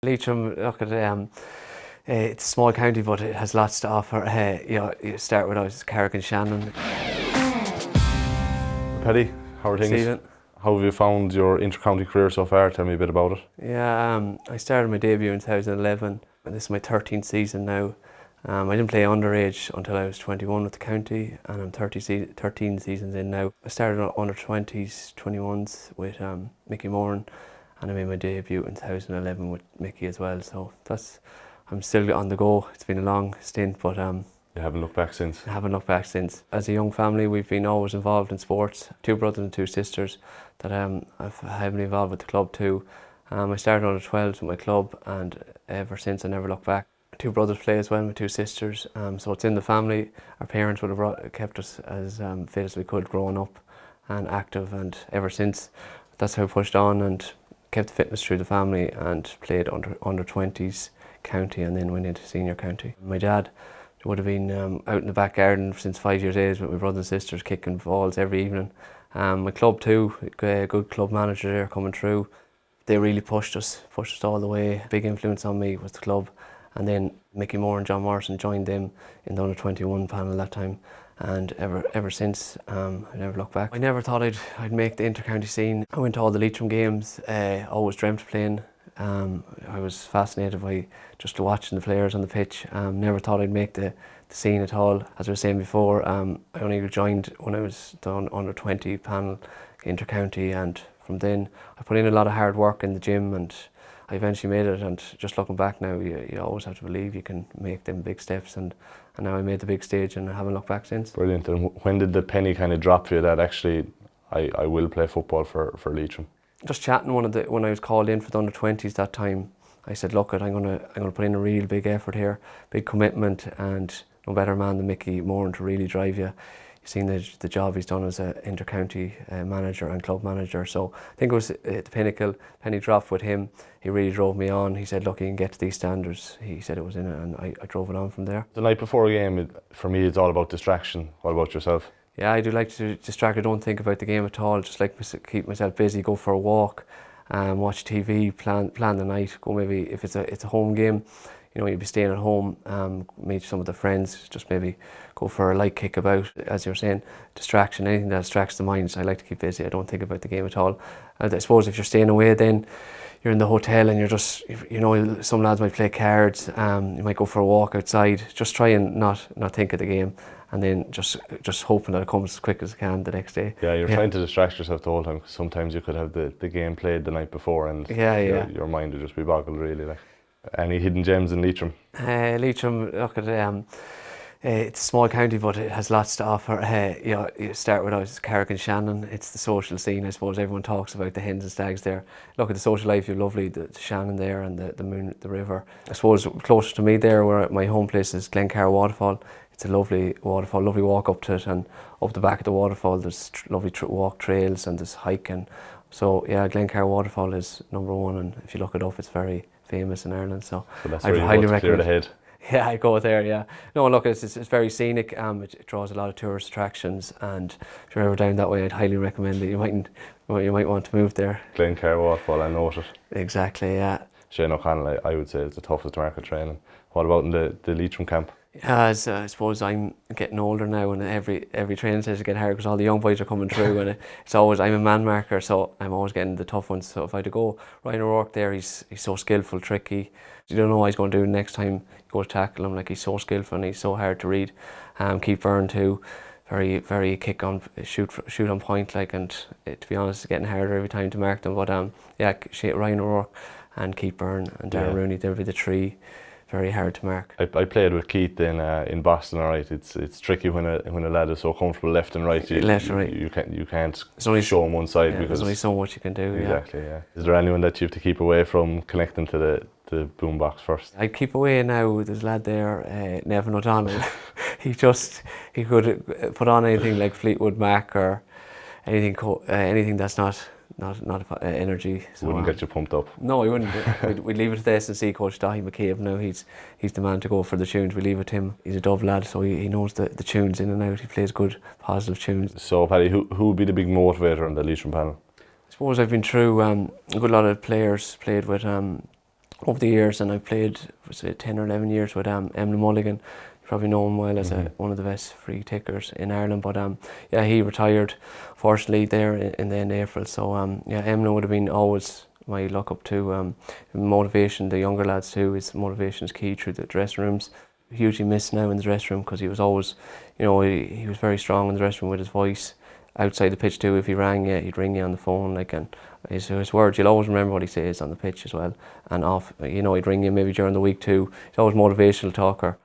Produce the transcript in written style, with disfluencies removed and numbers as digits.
Leitrim, look at it's a small county, but it has lots to offer. You start with Carrick and Shannon. Paddy, how are things? Stephen. How have you found your inter-county career so far? Tell me a bit about it. Yeah, I started my debut in 2011, and this is my 13th season now. I didn't play underage until I was 21 with the county, and I'm 13 seasons in now. I started on under 20s, 21s with Mickey Moran, and I made my debut in 2011 with Mickey as well. So I'm still on the go. It's been a long stint, but You haven't looked back since? I haven't looked back since. As a young family, we've been always involved in sports. 2 brothers and 2 sisters that I've heavily involved with the club too. I started under 12s with my club, and ever since I never looked back. 2 brothers play as well, my 2 sisters. So it's in the family. Our parents would have kept us as fit as we could growing up and active, and ever since that's how I pushed on and kept the fitness through the family and played under 20s county and then went into senior county. My dad would have been out in the back garden since 5 years age with my brothers and sisters kicking balls every evening. My club too, a good club manager there coming through. They really pushed us all the way. Big influence on me was the club. And then Mickey Moore and John Morrison joined them in the under-21 panel that time. And ever since, I never looked back. I never thought I'd make the inter-county scene. I went to all the Leitrim games, always dreamt of playing. I was fascinated by just watching the players on the pitch. Never thought I'd make the scene at all. As I was saying before, I only joined when I was done under 20 panel inter-county, and from then I put in a lot of hard work in the gym, and I eventually made it. And just looking back now, you always have to believe you can make them big steps, and now I made the big stage and I haven't looked back since. Brilliant. And when did the penny kind of drop for you that actually I will play football for Leitrim? Just chatting when I was called in for the under-20s that time, I said, look, I'm gonna put in a real big effort here, big commitment, and no better man than Mickey Moran to really drive you. You've seen the job he's done as an inter-county manager and club manager. So I think it was at the pinnacle, penny dropped with him. He really drove me on. He said, look, you can get to these standards. He said it was in it, and I drove it on from there. The night before a game, for me, it's all about distraction. What about yourself? Yeah, I do like to distract. I don't think about the game at all. Just like keep myself busy, go for a walk, watch TV, plan the night. Go maybe if it's a home game, you know, you'll be staying at home, meet some of the friends, just maybe go for a light kick about. As you're saying, distraction, anything that distracts the mind. I like to keep busy. I don't think about the game at all. And I suppose if you're staying away, then you're in the hotel and you're just, you know, some lads might play cards. You might go for a walk outside. Just try and not think of the game, and then just hoping that it comes as quick as it can the next day. Yeah, you're trying to distract yourself the whole time, because sometimes you could have the game played the night before, and your mind would just be boggled really. Like, any hidden gems in Leitrim? Leitrim, look at it's a small county, but it has lots to offer. You start with Carrick and Shannon. It's the social scene. I suppose everyone talks about the hens and stags there. Look at the social life. You're lovely, the Shannon there, and the moon, the river. I suppose closer to me there, where my home place is Glencar Waterfall. It's a lovely waterfall, lovely walk up to it, and up the back of the waterfall there's lovely walk trails and there's hiking. So yeah, Glencar Waterfall is #1, and if you look it up, it's very famous in Ireland. So that's I'd where you highly go to clear recommend. the head. Yeah, I go there. Yeah, no, look, it's very scenic. It draws a lot of tourist attractions, and if you're ever down that way, I'd highly recommend it. You might want to move there. Glencar Waterfall, I note it. Exactly. Yeah. Shane O'Connell, I would say, is the toughest market training. What about in the Leitrim camp? Yeah, I suppose I'm getting older now, and every training session is getting harder because all the young boys are coming through, and it's always, I'm a man marker, so I'm always getting the tough ones. So if I had to go, Ryan O'Rourke there, he's so skillful, tricky. You don't know what he's going to do next time you go to tackle him. Like, he's so skillful and he's so hard to read. Keith Byrne too, very kick on, shoot on point. Like, and to be honest, it's getting harder every time to mark them. But yeah, Ryan O'Rourke and Keith Byrne and Darren Rooney, they'll be the 3. Very hard to mark. I played with Keith in Boston. All right, it's tricky when a lad is so comfortable left and right. Left and right. You can't show him one side, because there's only so much you can do. Exactly. Yeah. Is there anyone that you have to keep away from connecting to the boombox first? I'd keep away now. There's a lad there, Nevin O'Donnell. he could put on anything like Fleetwood Mac or anything that's not energy. So, wouldn't get you pumped up. No, he wouldn't. We'd leave it to the S&C coach, Dahi McCabe. Now he's the man to go for the tunes. We leave it to him. He's a Dove lad, so he knows the tunes in and out. He plays good, positive tunes. So, Paddy, who would be the big motivator on the Leitrim panel? I suppose I've been through a good lot of players. Played with over the years, and I played, was it 10 or 11 years with Emlyn Mulligan. You probably know him well as one of the best free kickers in Ireland, but yeah, he retired fortunately there in the end of April, so yeah, Emlyn would have been always my look up to. Motivation, the younger lads too, his motivation is key through the dressing rooms. Hugely missed now in the dressing room, because he was always, you know, he was very strong in the dressing room with his voice. Outside the pitch too, if he rang you, he'd ring you on the phone, like, and his words, you'll always remember what he says on the pitch as well, and off, you know, he'd ring you maybe during the week too. He's always a motivational talker.